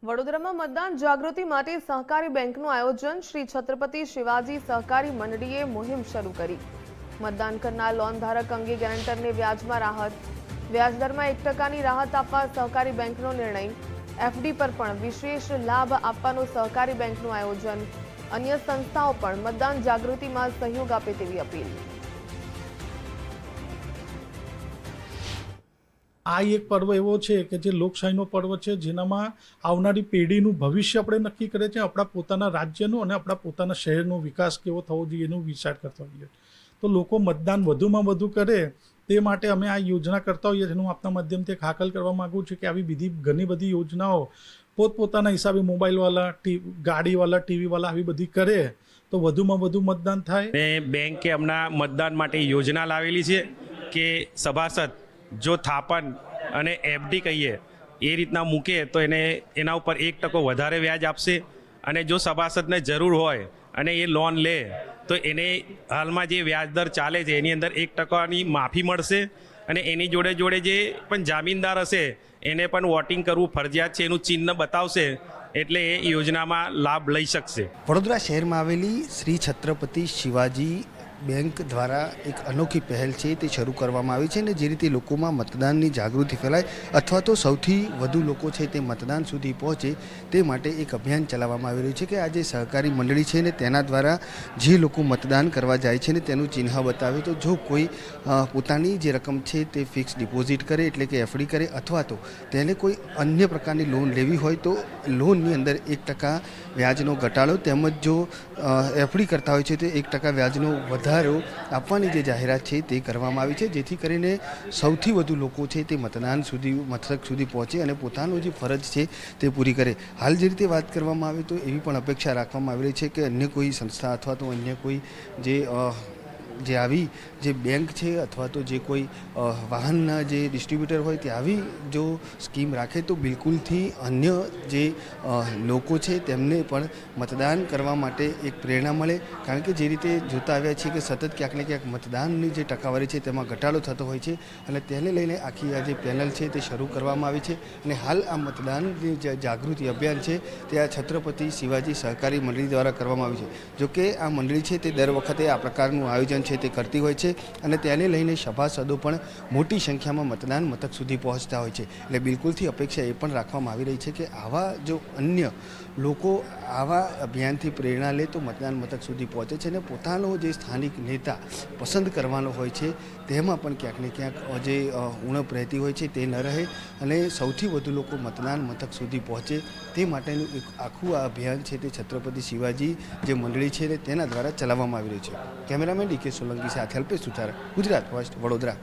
વડોદરામાં મતદાન જાગૃતિ માટે સહકારી બેંકનું આયોજન શ્રી છત્રપતિ શિવાજી સહકારી મંડળીએ મુહિમ શરૂ કરી। મતદાન કરનાર લોન ધારક અંગે ગેરંટરને વ્યાજમાં રાહત, વ્યાજદરમાં 1%ની રાહત આપવા સહકારી બેંકનો નિર્ણય। એફડી પર પણ વિશેષ લાભ આપવાનો સહકારી બેંકનું આયોજન। અન્ય સંસ્થાઓ પણ મતદાન જાગૃતિમાં સહયોગ આપે તેવી અપીલ। આ એક પર્વ એવો છે કે જે લોકશાહીનો પર્વ છે, જેનામાં આવનારી પેઢીનું ભવિષ્ય આપણે નક્કી કરે છે। આપણા પોતાના રાજ્યનો અને આપણા પોતાના શહેરનો વિકાસ કેવો થવો જોઈએ એનું વિચાર કરતા હોઈએ। તો લોકો મતદાન વધુમાં વધુ કરે તે માટે અમે આ યોજના કરતા હોઈએ છીએ। હું આપના માધ્યમથી હાકલ કરવા માગું છું કે આવી ઘણી બધી યોજનાઓ પોતપોતાના હિસાબે મોબાઈલવાળા, ગાડીવાળા, ટીવીવાળા આવી બધી કરે તો વધુમાં વધુ મતદાન થાય। બેંકે હમણાં મતદાન માટે યોજના લાવેલી છે કે સભાસદ જો થાપણ અને એફડી કહીએ એ રીતના મૂકે તો એના ઉપર 1% વધારે વ્યાજ આપશે। અને જો સભાસદને જરૂર હોય અને એ લોન લે તો એને હાલમાં જે વ્યાજદર ચાલે છે એની અંદર 1%ની માફી મળશે। અને એની જોડે જોડે જે પણ જામીનદાર હશે એને પણ વોટિંગ કરવું ફરજિયાત છે, એનું ચિહ્ન બતાવશે એટલે એ યોજનામાં લાભ લઈ શકશે। વડોદરા શહેરમાં આવેલી શ્રી છત્રપતિ શિવાજી બેંક દ્વારા એક અનોખી પહેલ છે તે શરૂ કરવામાં આવી છે, અને જે રીતે લોકોમાં મતદાનની જાગૃતિ ફેલાય અથવા તો સૌથી વધુ લોકો છે તે મતદાન સુધી પહોંચે તે માટે એક અભિયાન ચલાવવામાં આવી રહ્યું છે કે આ જે સહકારી મંડળી છે ને તેના દ્વારા જે લોકો મતદાન કરવા જાય છે ને તેનું ચિહ્ન બતાવે તો જો કોઈ પોતાની જે રકમ છે તે ફિક્સ ડિપોઝિટ કરે એટલે કે એફડી કરે અથવા તો તેને કોઈ અન્ય પ્રકારની લોન લેવી હોય તો લોનની અંદર 1% વ્યાજનો ઘટાડો તેમજ જો એફડી કરતા હોય છે તો 1% વ્યાજનો વધારો આપવાની જે જાહેરાત છે તે કરવામાં આવી છે, જેથી કરીને સૌથી વધુ લોકો છે તે મથક સુધી પહોંચે અને પોતાનો જે ફરજ છે તે પૂરી કરે। હાલ જે રીતે વાત કરવામાં આવે તો એવી પણ અપેક્ષા રાખવામાં આવી રહી છે કે અન્ય કોઈ સંસ્થા અથવા તો અન્ય કોઈ જે આવી જે બેંક છે અથવા તો જે કોઈ વાહનના જે ડિસ્ટ્રીબ્યુટર હોય તે આવી જો સ્કીમ રાખે તો બિલકુલથી અન્ય જે લોકો છે તેમને પણ મતદાન કરવા માટે એક પ્રેરણા મળે। કારણ કે જે રીતે જોતા આવ્યા છીએ કે સતત ક્યાંક ને ક્યાંક મતદાનની જે ટકાવારી છે તેમાં ઘટાડો થતો હોય છે, અને તેને લઈને આખી આ જે પેનલ છે તે શરૂ કરવામાં આવી છે। અને હાલ આ મતદાનની જે જાગૃતિ અભિયાન છે તે આ છત્રપતિ શિવાજી સહકારી મંડળી દ્વારા કરવામાં આવ્યું છે। જોકે આ મંડળી છે તે દર વખતે આ પ્રકારનું આયોજન છે તે કરતી હોય છે, અને તેને લઈને સભાસદો પણ મોટી સંખ્યામાં મતદાન મથક સુધી પહોંચતા હોય છે। એટલે બિલકુલથી અપેક્ષા એ પણ રાખવામાં આવી રહી છે કે આવા જો અન્ય લોકો આવા અભિયાનથી પ્રેરણા લે તો મતદાન મથક સુધી પહોંચે છે, અને પોતાનો જે સ્થાનિક નેતા પસંદ કરવાનો હોય છે તેમાં પણ ક્યાંક ને ક્યાંક જે ઉણપ રહેતી હોય છે તે ન રહે, અને સૌથી વધુ લોકો મતદાન મથક સુધી પહોંચે તે માટેનું એક આખું આ અભિયાન છે તે છત્રપતિ શિવાજી જે મંડળી છે તેના દ્વારા ચલાવવામાં આવી રહ્યું છે। કેમેરામેન ડીકે સોલંકી સાથે અલ્પેશ સુથાર, ગુજરાત ફર્સ્ટ, વડોદરા।